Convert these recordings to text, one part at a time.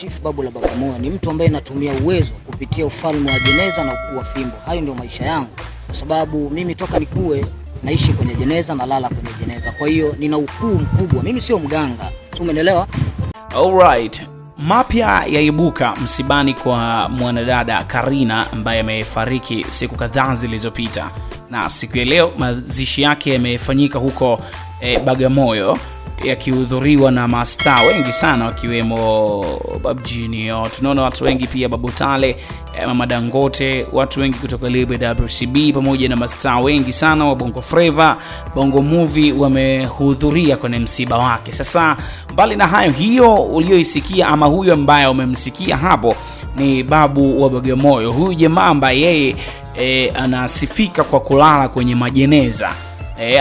Chief Babu la Bagamoyo ni mtu ambaye natumia uwezo kupitia ufalme wa jeneza na ukuu wa fimbo. Hayo ndio maisha yangu, kwa sababu mimi toka nikue naishi kwenye jeneza na lala kwenye jeneza. Kwa hiyo nina ukuu mkubwa, mimi sio mganga. Umeelewa? Alright. Mapya yaibuka msibani kwa mwanadada Karina ambaye amefariki siku kadhaa zilizopita, na siku ya leo mazishi yake yamefanyika huko Bagamoyo, yakihudhuriwa na mastaa wengi sana wakiwemo Bob Junior. Tunaona watu wengi pia, Babu Tale, Mama Dangote, watu wengi kutoka Lebe WCB pamoja na mastaa wengi sana wa Bongo Flava, Bongo Movie wamehudhuria kwenye msiba wake. Sasa mbali na hayo, hiyo ulioisikia ama huyo ambaye umemsikia hapo ni Babu wa Bagamoyo. Huyu jamaa ambaye yeye anasifika kwa kulala kwenye majeneza.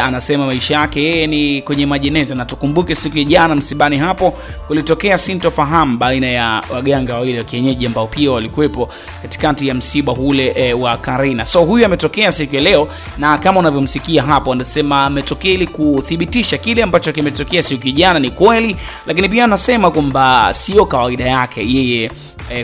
Anasema maisha yake yeye ni kwenye majeneza, na tukumbuke siku ya jana msibani hapo kulitokea sintofahamu baina ya waganga wawili wa kienyeji ambao pia walikuwepo katikati ya msiba ule wa Karina. So huyu ametokea siku ya leo, na kama unavyomsikia hapo anasema ametokea ili kuthibitisha kile ambacho kimetokea siku ya jana ni kweli, lakini pia anasema kwamba sio kawaida yake yeye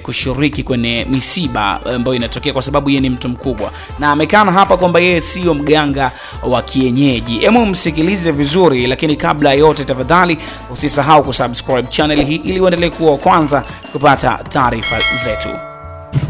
kushiriki kwenye misiba ambayo inatokea kwa sababu yeye ni mtu mkubwa, na amekana hapa kwamba yeye sio mganga wa kienyeji. Hebu msikilize vizuri, lakini kabla ya yote tafadhali usisahau kusubscribe channel hii ili uendelee kuwa kwanza kupata taarifa zetu.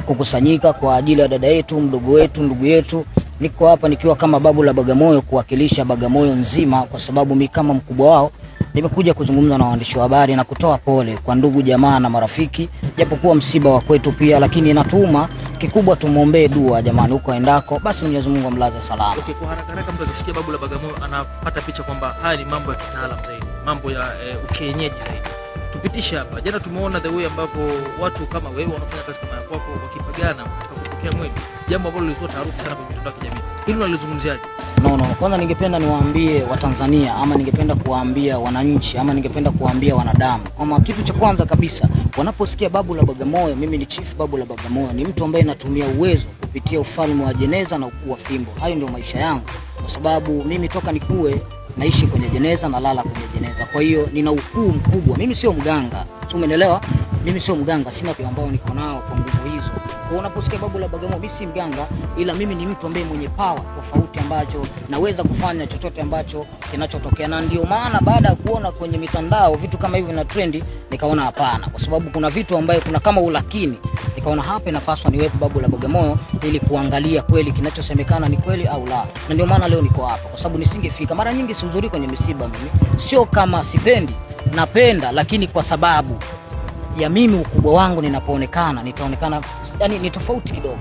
Kukusanyika kwa ajili ya dada yetu, mdogo wetu, ndugu yetu. Niko hapa nikiwa kama Babu la Bagamoyo kuwakilisha Bagamoyo nzima, kwa sababu mimi kama mkubwa wao nimekuja kuzungumza na waandishi wa habari na kutoa pole kwa ndugu jamaa na marafiki, japokuwa msiba wa kwetu pia, lakini natuma kikubwa tumuombee dua jamani, huko endako basi Mwenyezi Mungu amlaze salama. Okay, kwa haraka mtu akisikia Babu la Bagamoyo anapata picha kwamba haya ni mambo ya kitaalamu zaidi, mambo ya ukienyeji zaidi. Tupitisha hapa. Jana tumeona the way ambapo watu kama wewe wanafanya kazi kama yako wakipagana kupokea mwili, jambo ambalo lilizua taharuki sana kwa mitandao ya kijamii. Hilo unalizungumziaje? No. Kwanza ningependa niwaambie Watanzania, ama ningependa kuwaambia wananchi, ama ningependa kuwaambia wanadamu kama kitu cha kwanza kabisa, wanaposikia Babu la Bagamoyo, mimi ni Chief Babu la Bagamoyo ni mtu ambaye natumia uwezo kupitia ufalme wa jeneza na ukuu wa fimbo. Hayo ndio maisha yangu, kwa sababu mimi toka nikue naishi kwenye jeneza na lala kwenye jeneza. Kwa hiyo nina ukuu mkubwa, mimi sio mganga. Umeelewa? Mimi sio mganga, sina pia ambao niko nao kwa nguvu hizo. Kwa unaposikia Babu la Bagamoyo, mimi si mganga, ila mimi ni mtu ambaye mwenye power tofauti, ambacho naweza kufanya chochote ambacho kinachotokea. Na ndio maana baada ya kuona kwenye mitandao vitu kama hivi na trendi, nikaona hapana, kwa sababu kuna vitu ambayo kuna kama ulakini, nikaona hapa inapaswa niwepo Babu la Bagamoyo ili kuangalia kweli kinachosemekana ni kweli au la. Na ndio maana leo niko hapa, kwa sababu nisingefika. Mara nyingi sihudhurii kwenye misiba mimi, sio kama sipendi, napenda, lakini kwa sababu ya mimi ukubwa wangu ninapoonekana nitaonekana yani ni tofauti kidogo.